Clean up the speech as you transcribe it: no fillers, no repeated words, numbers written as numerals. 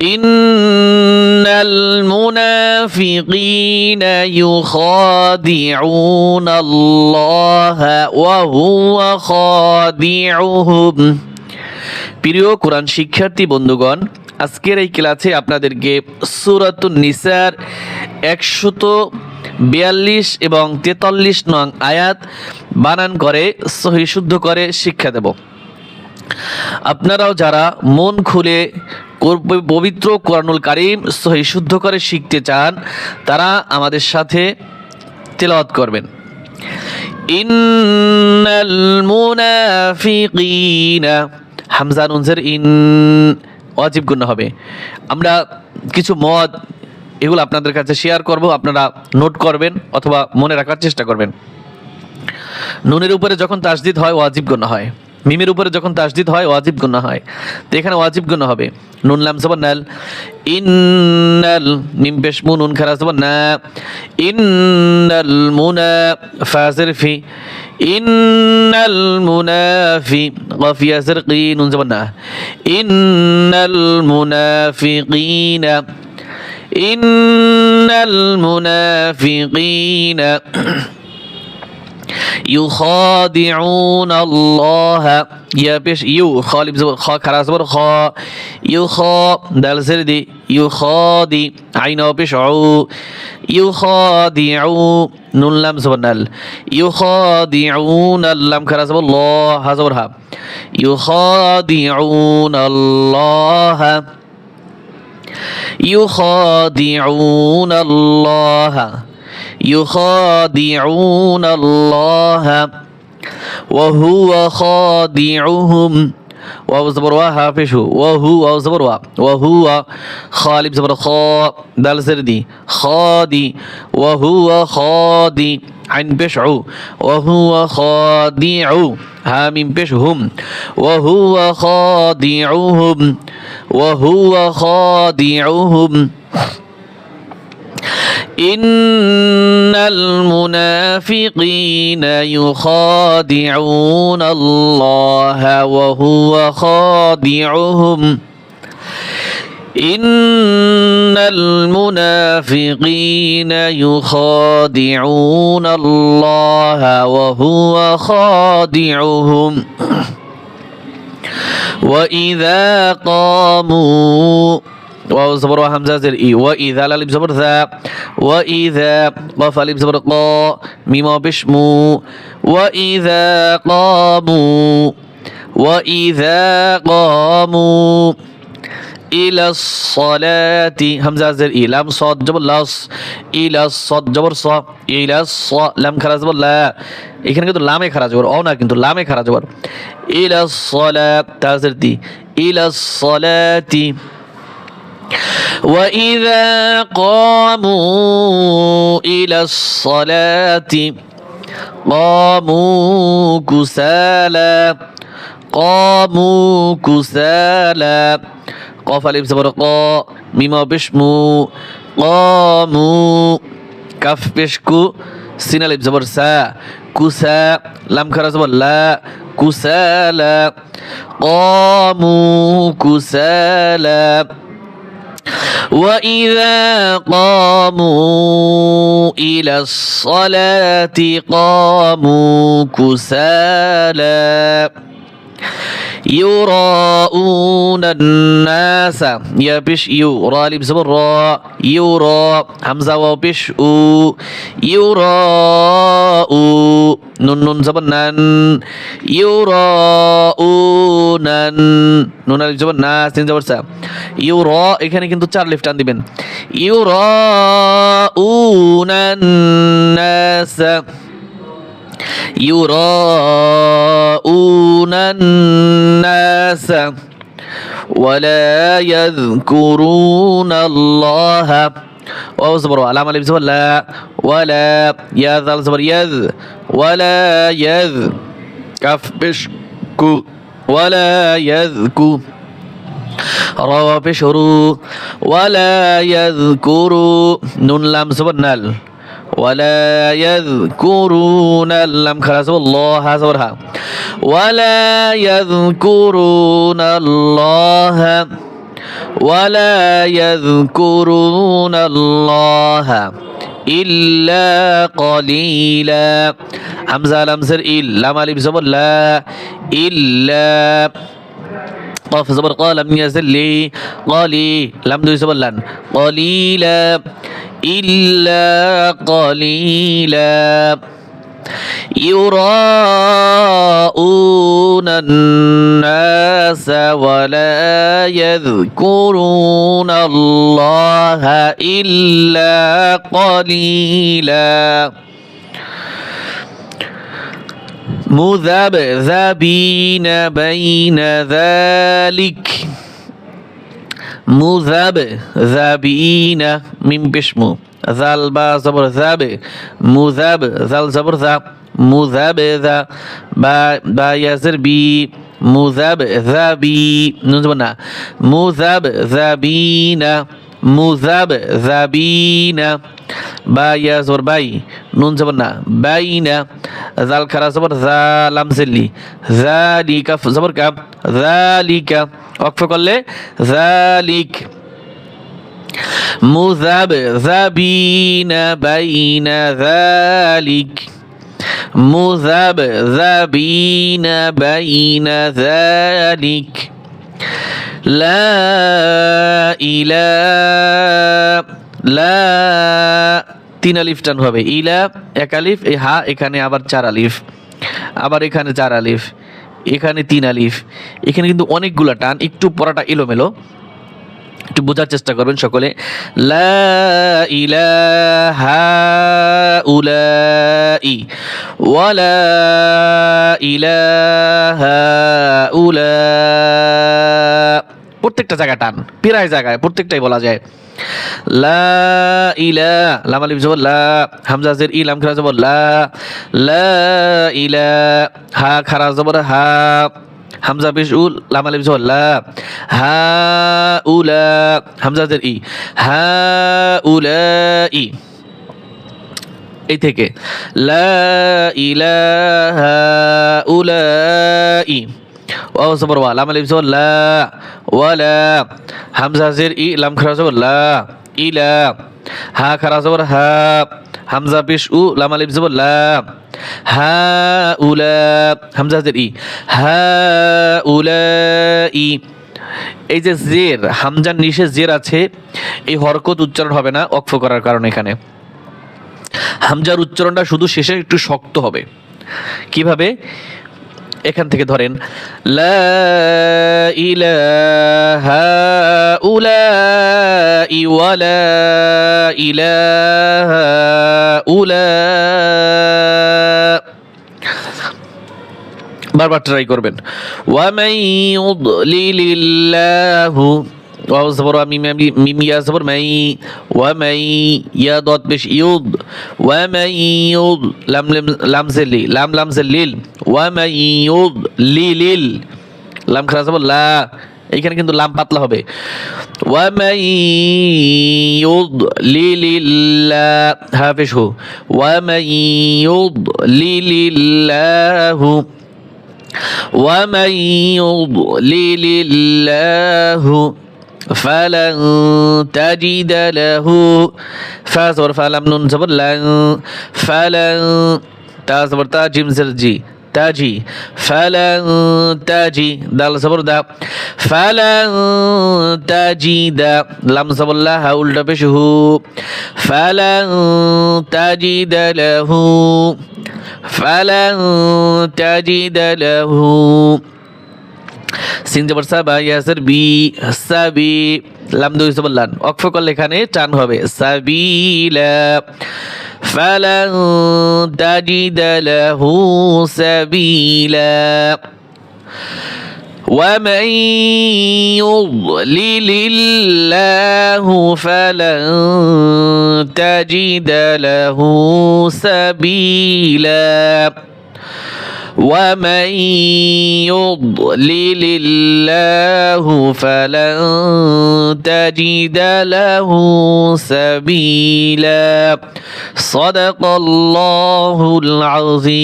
ইন্নাল মুনাফিকিনা ইউখাদিউনা আল্লাহ ওয়া হুয়া খাদিউহুম। প্রিয় কোরআন শিক্ষার্থী বন্ধুগণ, আজকের এই ক্লাসে আপনাদেরকে সূরাতুন নিসার 142 এবং 43 নং আয়াত বানান করে সহিহ শুদ্ধ করে শিক্ষা দেব। আপনারাও যারা মন খুলে পবিত্র কোরআনুল কারীম সহিহ শুদ্ধ করে শিখতে চান, তারা আমাদের সাথে তেলাওয়াত করবেন। ইন্নাল মুনাফিকিনা, হামজা নুন জের ইন, ওয়াজিব গুণা হবে। আমরা কিছু মদ এগুলো আপনাদের কাছে শেয়ার করব, আপনারা নোট করবেন অথবা মনে রাখার চেষ্টা করবেন। নুনের উপরে যখন তাসদিদ হয় ওয়াজিব গুণা হয়, মিমের উপরে যখন তাসদিদ হয় ওয়াজিব গুণা হয়। তো এখানে ওয়াজিব গুণা হবে। নুন লাম জবর নাল, ইন্নাল, মিম পেশ মু, নুন খারা জবর না, ইন্নাল মুনা, ফাজের ফি, ইন্নাল মুনাফি, কফ ইয়াজের কি, নুন জবর না, ইন্নাল মুনাফিকিনা, ইন্নাল মুনাফিকিনা يخادعون الله يا بيش يو خالب زبر خا خلاص زبر خا يخا دال زردي يخادي عين بيش عو يخادعو نون لام زبر نال يخادعون اللام خلاص زبر الله ها زبر ها يخادعون الله يخادعون الله يخادعون الله وهو خادعهم. واو زبر وا حافظ وهو واو زبر وا وهو خالب زبر خا دال زردي خادي وهو خادي عين بشعو وهو خادع ها ميم بشهم وهو خادعهم وهو خادعهم. إن المنافقين يخادعون الله وهو خادعهم إن المنافقين يخادعون الله وهو خادعهم وإذا قاموا واو زبر وهمزة زر إي وإذا لالب زبر ذا وإذا قاف ألف زبر قا ميم بشمو وإذا قاموا وإذا قاموا إلى الصلاة همزة زر إي لام صاد جبر لاس إلى الصاد جبر صا إلى الصا لام خرج جبر لا এখানে কিন্তু লামে খারাজ জবর ও না, কিন্তু লামে খারাজ জবর ইলা সলাত তাজরতি ইলা সলাতি وإذا قاموا إلى الصلاة قاموا كسالى قاموا كسالى قاف ألف زبر قا ميم بشمو قاموا كف بشكو سين ألف زبر سا كسا لام خرا زبر لا كسالى قاموا كسالى وإذا قاموا إلى الصلاة قاموا كسالى يراءون الناس يا بش يرى لبس برا يرى همزة وبش يراء نون نون زبنان يراءون نون لبس برنا سين زبرسا يرى এখানে কিন্তু চার লিফট টান দিবেন يراءون الناس يراءون الناس ولا يذكرون الله واو زبر علامة لبس ولا ولا يا ذال زبر يذ ولا يذ كف بشكو ولا يذكو روى بشرو ولا يذكروا نون لام زبر نال ولا يذكرون اللام خلاص الله زبرها ولا يذكرون الله ولا يذكرون الله إلا قليلا হামজা লাম জের ইল লাম আলিফ জবর লা ইল্লা قاف زبر قال لم يزل لي قالي لم دو زبر لن قليلا إلا قليلا يراءون الناس ولا يذكرون الله إلا قليلا مذبذبين بين ذلك مذبذبين من بشمو ذال با زبر ذاب مذب ذال زبر ذا مذبذا با يزر بي مذبذبي نون زبرنا مذبذبين مذبذبين با يزر باي نون زبرنا باين ذال خرا زبر ذا لام زلي ذلك زبر كاب ذلك وقف করলে ذلك مذبذبين بين ذلك مذبذبين بين ذلك لا إله لا তিন আলিফ টান হবে ইলা এক আলিফ এই হা এখানে আবার চার আলিফ আবার এখানে চার আলিফ এখানে তিন আলিফ এখানে কিন্তু অনেকগুলা টান একটু পড়াটা এলোমেলো একটু বোঝার চেষ্টা করবেন সকলে লা ইলাহা উলাই ওয়ালা ইলাহা উলা প্রত্যেকটা জায়গা টান প্রায় জায়গায় প্রত্যেকটাই বলা যায় লা ইলা লাম আলিফ জবর লা হামজা জের ই লাম খারা জবর লা লা ইলা হা খারা জবর হা হামজা পেশ উল লাম আলিফ জবর লা হা উলা হামজা জের ই হা উলাই এই থেকে লা ইলাহা উলাই ওয়াও জবর ওয়া লাম আলিফ জবর লা ওয়ালা হামজা জের ই লাম খারা জবর লা ইলা হা খারা জবর হা হামজা পেশ উ লাম আলিফ জবর লা হা উলা হামজা জের ই হা উলাই এই যে জের হামজার নিচে জের আছে এই হরকত উচ্চারণ হবে না ওয়াকফ করার কারণে এখানে হামজার উচ্চারণটা শুধু শেষে একটু শক্ত হবে কিভাবে এখান থেকে ধরেন লা ইলাহা উলাই ওয়ালা ইলাহা উলা বারবার ট্রাই করবেন ওয়া মান ইউদলিলিল্লাহু ওয়াও জবর মিম ইয়া জবর মাই ওয়া মাই ইয়া দত পেশ ইউদ ওয়া মাই ইউদ লাম জেলি লাম জেলিল ওয়া মাই ইউদ লিলিল লাম খারা জবর লা এখানে কিন্তু লাম পাতলা হবে ওয়া মাই ইউদ লিলিল্লা হা পেশ হু ওয়া মাই ইউদ লিলিল্লাহু ওয়া মাই ইউদ লিলিল্লাহু فلن تجد له فازور فلم نون زبر لن فلن تا زبر تا جيم زر جي تاجي فلن تاجي دال زبر دا فلن تجد لم زبر لا هاولد بشه فلن تجد له فلن تجد له সিন জবর সাবা ইয়াসের বি সাবি লাম দুই জবর লান ওয়াকফ করলে এখানে টান হবে সাবিলা ফালান তাজিদ লাহু সাবিলা ومن يضلل الله فلن تجد له سبيلا ومن يضلل الله فلن تجد له سبيلا صدق الله العظيم